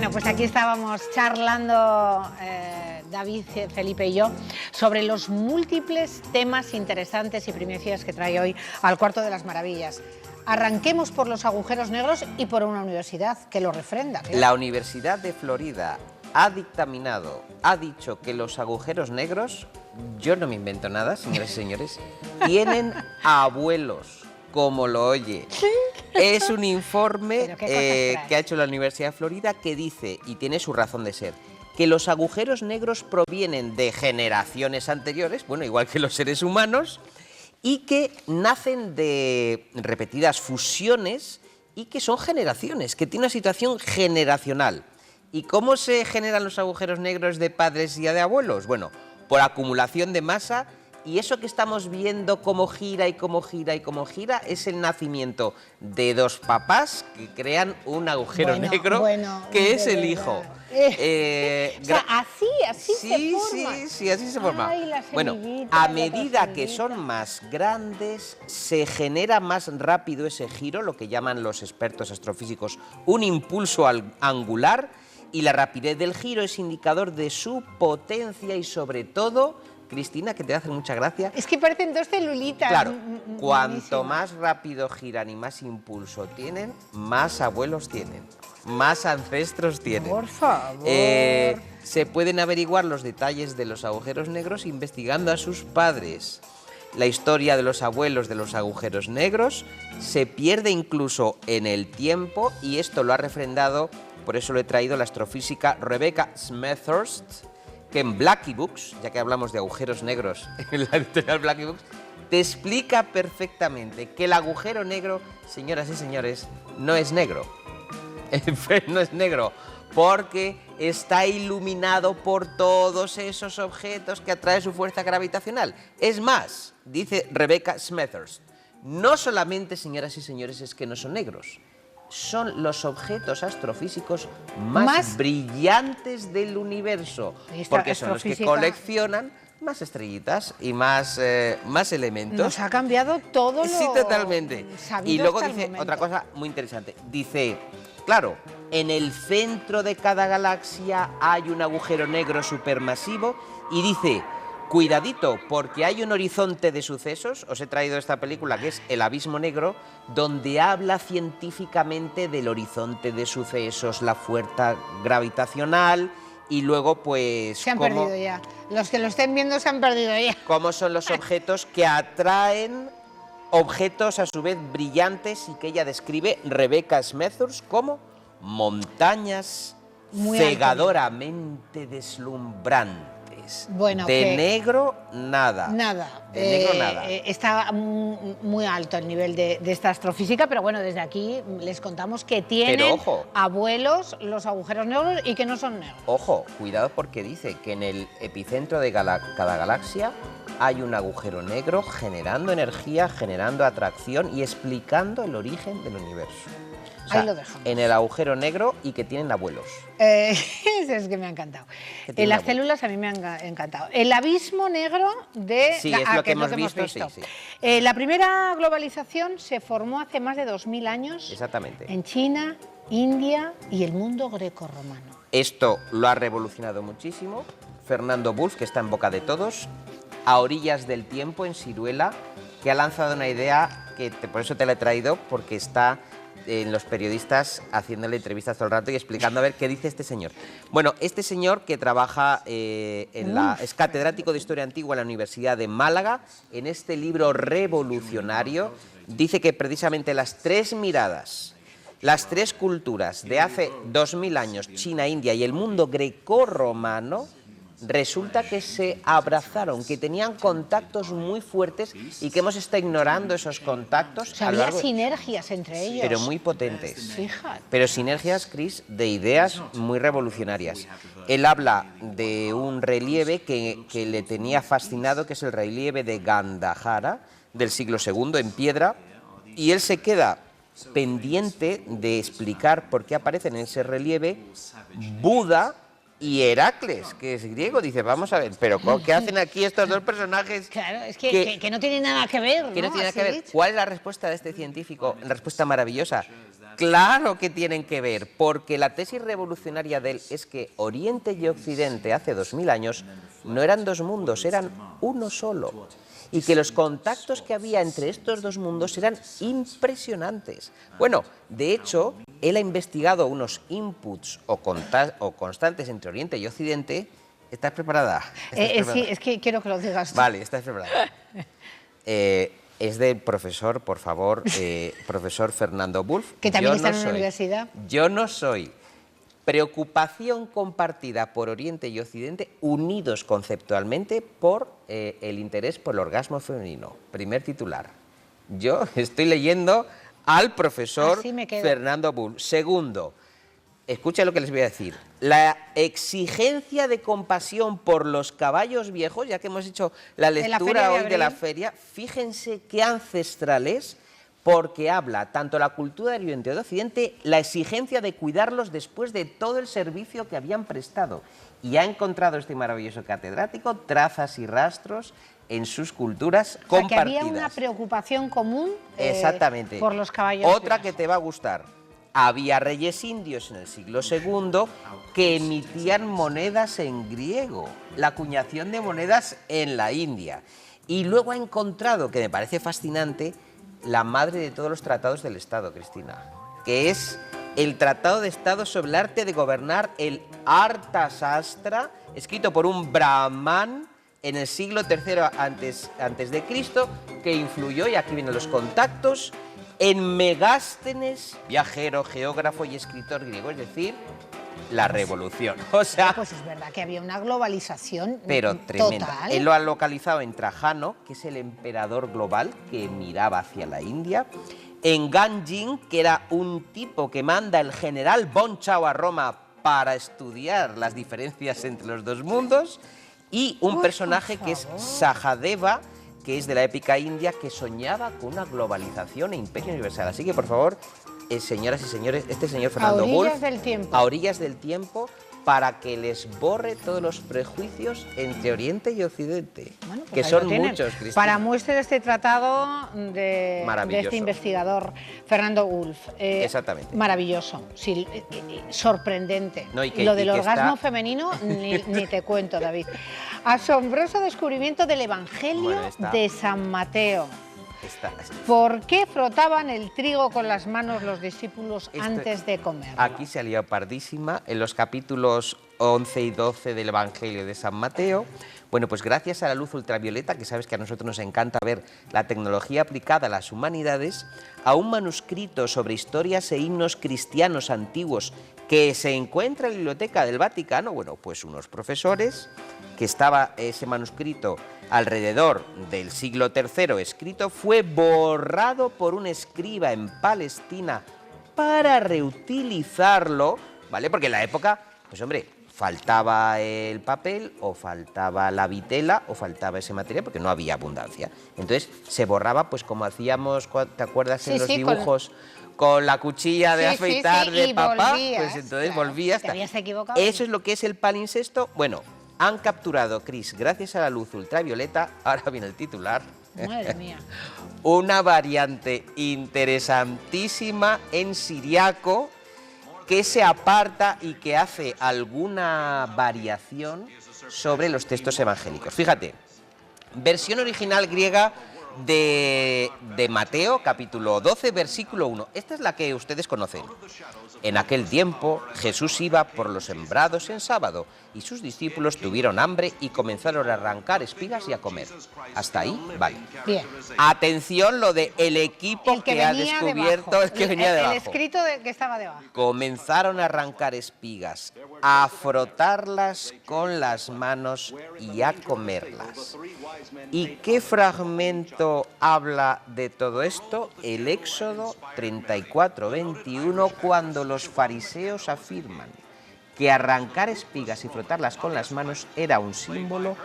Bueno, pues aquí estábamos charlando, David, Felipe y yo, sobre los múltiples temas interesantes y primicias que trae hoy al Cuarto de las Maravillas. Arranquemos por los agujeros negros y por una universidad que lo refrenda. Claro. La Universidad de Florida ha dictaminado, ha dicho que los agujeros negros, yo no me invento nada, señoras y señores, tienen abuelos, como lo oye. Es un informe que ha hecho la Universidad de Florida que dice, y tiene su razón de ser, que los agujeros negros provienen de generaciones anteriores, bueno, igual que los seres humanos, y que nacen de repetidas fusiones y que son generaciones, que tienen una situación generacional. ¿Y cómo se generan los agujeros negros de padres y de abuelos? Bueno, por acumulación de masa, y eso que estamos viendo cómo gira y cómo gira y cómo gira es el nacimiento de dos papás que crean un agujero negro que es el hijo. O sea, así se forma. Sí, así se forma. Ay, bueno, a medida que son más grandes, se genera más rápido ese giro, lo que llaman los expertos astrofísicos un impulso angular, y la rapidez del giro es indicador de su potencia y sobre todo, Cristina, que te hace mucha gracia. Es que parecen dos celulitas. Claro, cuanto más rápido giran y más impulso tienen, más abuelos tienen, más ancestros tienen. Por favor. Se pueden averiguar los detalles de los agujeros negros investigando a sus padres. La historia de los abuelos de los agujeros negros se pierde incluso en el tiempo y esto lo ha refrendado, por eso lo he traído, la astrofísica Rebecca Smethurst, que en Blackie Books, ya que hablamos de agujeros negros en la editorial Blackie Books, te explica perfectamente que el agujero negro, señoras y señores, no es negro. No es negro, porque está iluminado por todos esos objetos que atrae su fuerza gravitacional. Es más, dice Rebecca Smethurst, no solamente, señoras y señores, es que no son negros, son los objetos astrofísicos más brillantes del universo, porque son los que coleccionan más estrellitas y más elementos. Nos ha cambiado todo lo Sí, totalmente. Y luego dice otra cosa muy interesante. Dice, claro, en el centro de cada galaxia hay un agujero negro supermasivo y dice, cuidadito, porque hay un horizonte de sucesos. Os he traído esta película que es El Abismo Negro, donde habla científicamente del horizonte de sucesos, la fuerza gravitacional y luego pues... Se han perdido ya. Los que lo estén viendo se han perdido ya. Cómo son los objetos que atraen objetos a su vez brillantes y que ella describe, Rebecca Smethurst, como montañas cegadoramente deslumbrantes. Bueno, de negro, nada. Nada. De negro, nada. Está muy alto el nivel de esta astrofísica, pero bueno, desde aquí les contamos que tienen abuelos los agujeros negros y que no son negros. Ojo, cuidado porque dice que en el epicentro de cada galaxia hay un agujero negro generando energía, generando atracción y explicando el origen del universo. O sea, ahí lo dejamos. En el agujero negro y que tienen abuelos. Es que me ha encantado. Las células a mí me han encantado. El abismo negro de... Sí, es lo que hemos visto. Sí. La primera globalización se formó hace más de 2000 años. Exactamente. En China, India y el mundo grecorromano. Esto lo ha revolucionado muchísimo. Fernando Wolf, que está en boca de todos, a orillas del tiempo, en Siruela, que ha lanzado una idea que por eso te la he traído, porque está en los periodistas haciéndole entrevistas todo el rato y explicando a ver qué dice este señor. Bueno, este señor que trabaja es catedrático de Historia Antigua en la Universidad de Málaga, en este libro revolucionario, dice que precisamente las tres miradas, las tres culturas de hace 2000 años, China, India y el mundo grecorromano, resulta que se abrazaron, que tenían contactos muy fuertes y que hemos estado ignorando esos contactos. O sea, había sinergias entre ellos. Pero muy potentes. Fíjate. Pero sinergias, Cris, de ideas muy revolucionarias. Él habla de un relieve que le tenía fascinado, que es el relieve de Gandhara, del siglo II, en piedra, y él se queda pendiente de explicar por qué aparecen en ese relieve Buda, y Heracles, que es griego. Dice, vamos a ver, pero ¿qué hacen aquí estos dos personajes? Claro, es que no tiene nada que ver, Que no ¿no? tiene nada Así que ver. dicho. ¿Cuál es la respuesta de este científico? Una respuesta maravillosa. Claro que tienen que ver, porque la tesis revolucionaria de él es que Oriente y Occidente hace 2000 años no eran dos mundos, eran uno solo. Y que los contactos que había entre estos dos mundos eran impresionantes. Bueno, de hecho, él ha investigado unos inputs o constantes entre Oriente y Occidente. ¿Estás preparada? Sí, es que quiero que lo digas tú. Vale, estás preparada. Es del profesor, por favor, profesor Fernando Wulff. Que también Yo está no en una soy. universidad. Yo no soy. Preocupación compartida por Oriente y Occidente, unidos conceptualmente por el interés por el orgasmo femenino. Primer titular. Yo estoy leyendo al profesor Así me quedo. Fernando Wulff. Segundo, escucha lo que les voy a decir. La exigencia de compasión por los caballos viejos, ya que hemos hecho la la lectura feria de hoy de la abril. feria, fíjense qué ancestral es, porque habla tanto la cultura de Oriente y de Occidente, la exigencia de cuidarlos después de todo el servicio que habían prestado. Y ha encontrado este maravilloso catedrático trazas y rastros en sus culturas O sea, compartidas. que había una preocupación común Exactamente. por los caballos. Otra que viejos. te va a gustar. Había reyes indios en el siglo II que emitían monedas en griego, la acuñación de monedas en la India. Y luego ha encontrado, que me parece fascinante, la madre de todos los tratados del Estado, Cristina, que es el Tratado de Estado sobre el arte de gobernar, el Arthashastra, escrito por un brahman en el siglo III antes de Cristo, que influyó, y aquí vienen los contactos, en Megástenes, viajero, geógrafo y escritor griego, es decir, la revolución. O sea, Pues es verdad que había una globalización pero tremenda. total. Él lo ha localizado en Trajano, que es el emperador global que miraba hacia la India, en Ganjin, que era un tipo que manda el general Von Chao a Roma para estudiar las diferencias entre los dos mundos, y un Uy, personaje por que es favor. Sahadeva, que es de la épica india, que soñaba con una globalización e imperio universal. Así que, por favor, señoras y señores, este señor Fernando orillas Wulff, del tiempo. a orillas del tiempo, para que les borre todos los prejuicios entre Oriente y Occidente, Bueno, pues que ahí son lo tienen. muchos, Cristina. Para muestra este tratado de Maravilloso. este investigador, Fernando Wulff. Exactamente. Maravilloso, sí, sorprendente. No, y que- Lo y del que orgasmo está- femenino ni te cuento, David. Asombroso descubrimiento del Evangelio Bueno, está. de San Mateo. Está- ¿Por qué frotaban el trigo con las manos los discípulos Este- antes de comer? Aquí se ha liado pardísima en los capítulos 11 y 12 del Evangelio de San Mateo. Bueno, pues gracias a la luz ultravioleta, que sabes que a nosotros nos encanta ver la tecnología aplicada a las humanidades, a un manuscrito sobre historias e himnos cristianos antiguos que se encuentra en la Biblioteca del Vaticano, bueno, pues unos profesores, que estaba ese manuscrito alrededor del siglo III escrito, fue borrado por un escriba en Palestina para reutilizarlo, ¿vale? Porque en la época, pues hombre, faltaba el papel o faltaba la vitela o faltaba ese material porque no había abundancia. Entonces se borraba, pues como hacíamos, ¿te acuerdas en Sí, los sí, dibujos? Con la cuchilla de Sí, sí, afeitar sí, de y papá, volvías, pues entonces claro. volvías. Te habías equivocado. Eso es lo que es el palincesto. Bueno, han capturado, Cris, gracias a la luz ultravioleta, ahora viene el titular, Madre mía. una variante interesantísima en siriaco que se aparta y que hace alguna variación sobre los textos evangélicos. Fíjate, versión original griega de Mateo, capítulo 12, versículo 1. Esta es la que ustedes conocen. En aquel tiempo Jesús iba por los sembrados en sábado y sus discípulos tuvieron hambre y comenzaron a arrancar espigas y a comer. ¿Hasta ahí? Vale. Bien. Atención lo de el equipo El que que ha venía descubierto, debajo. el que venía debajo. El escrito que estaba debajo. Comenzaron a arrancar espigas, a frotarlas con las manos y a comerlas. ¿Y qué fragmento habla de todo esto? El Éxodo 34:21, cuando los fariseos afirman que arrancar espigas y frotarlas con las manos era un símbolo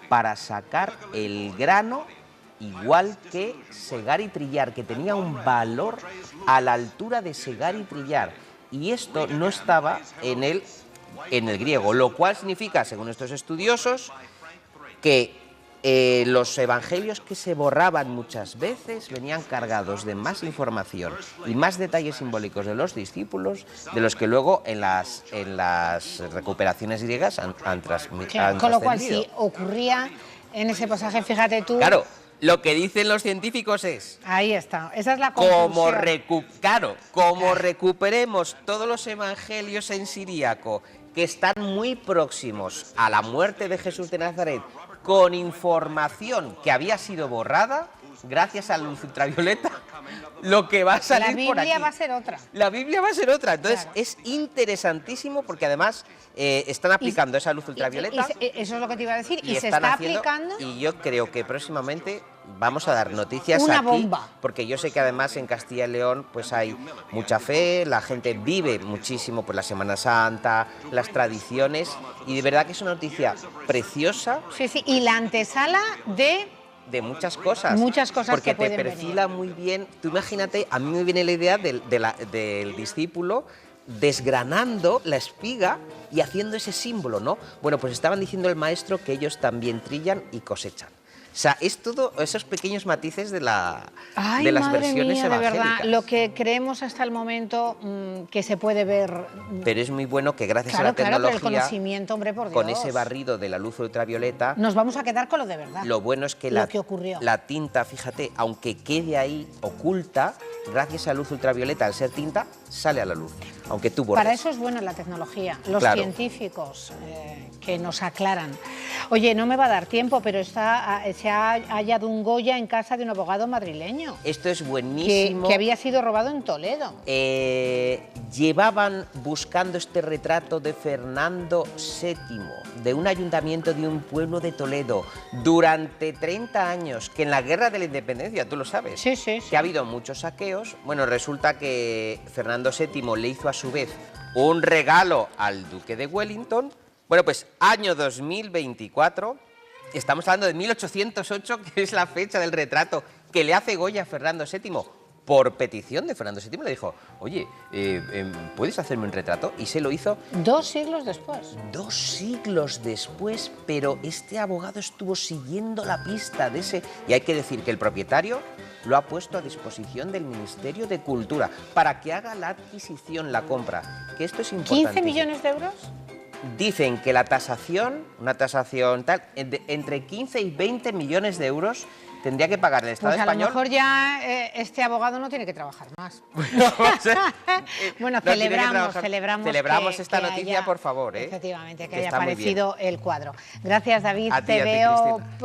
para sacar el grano, igual que segar y trillar, que tenía un valor a la altura de segar y trillar. Y esto no estaba en el en el griego, lo cual significa, según estos estudiosos, que los evangelios que se borraban muchas veces venían cargados de más información y más detalles simbólicos de los discípulos de los que luego en las recuperaciones griegas han trascendido. Con lo cual, si ocurría en ese pasaje, fíjate tú... Claro, lo que dicen los científicos es... Ahí está, esa es la conclusión. Como recuperemos todos los evangelios en siríaco que están muy próximos a la muerte de Jesús de Nazaret, con información que había sido borrada gracias a la luz ultravioleta, lo que va a salir por aquí. La Biblia va a ser otra. La Biblia va a ser otra. Entonces, claro, es interesantísimo porque además están aplicando esa luz ultravioleta. Eso es lo que te iba a decir. Y se está aplicando. Y yo creo que próximamente vamos a dar noticias una aquí, bomba. porque yo sé que además en Castilla y León pues hay mucha fe, la gente vive muchísimo por la Semana Santa, las tradiciones, y de verdad que es una noticia preciosa. Sí, sí, y la antesala de muchas cosas. Muchas cosas porque que pueden te perfila venir. muy bien. Tú imagínate, a mí me viene la idea del discípulo desgranando la espiga y haciendo ese símbolo, ¿no? Bueno, pues estaban diciendo el maestro que ellos también trillan y cosechan. O sea, es todo esos pequeños matices de las versiones mía, evangélicas. De verdad, lo que creemos hasta el momento que se puede ver. Pero es muy bueno que gracias a la pero tecnología, el conocimiento, hombre, por Dios, con ese barrido de la luz ultravioleta, nos vamos a quedar con lo de verdad. lo bueno es que lo que ocurrió. la tinta, fíjate, aunque quede ahí oculta, gracias a la luz ultravioleta, al ser tinta, sale a la luz, aunque tú borres. Para eso es buena la tecnología, los Claro. científicos que nos aclaran. Oye, no me va a dar tiempo, pero se ha hallado un Goya en casa de un abogado madrileño. Esto es buenísimo. Que había sido robado en Toledo. Llevaban buscando este retrato de Fernando VII, de un ayuntamiento de un pueblo de Toledo, durante 30 años, que en la Guerra de la Independencia, tú lo sabes, Sí, sí, sí. que ha habido muchos saqueos. Bueno, resulta que Fernando VII le hizo a su vez un regalo al duque de Wellington. Bueno, pues año 2024, estamos hablando de 1808, que es la fecha del retrato que le hace Goya a Fernando VII. Por petición de Fernando VII le dijo, oye, ¿puedes hacerme un retrato? Y se lo hizo 2 siglos después. 2 siglos después, pero este abogado estuvo siguiendo la pista de ese... Y hay que decir que el propietario lo ha puesto a disposición del Ministerio de Cultura para que haga la adquisición, la compra, que esto es importante. ¿15 millones de euros? Dicen que la tasación, una tasación tal, entre 15 y 20 millones de euros tendría que pagar el Estado Pues a español. lo mejor ya este abogado no tiene que trabajar más. Bueno, No tiene que trabajar. celebramos esta que noticia, haya, por favor. Efectivamente, que Que haya está muy bien. aparecido el cuadro. Gracias, David. A ti, Te a ti, veo... Cristina.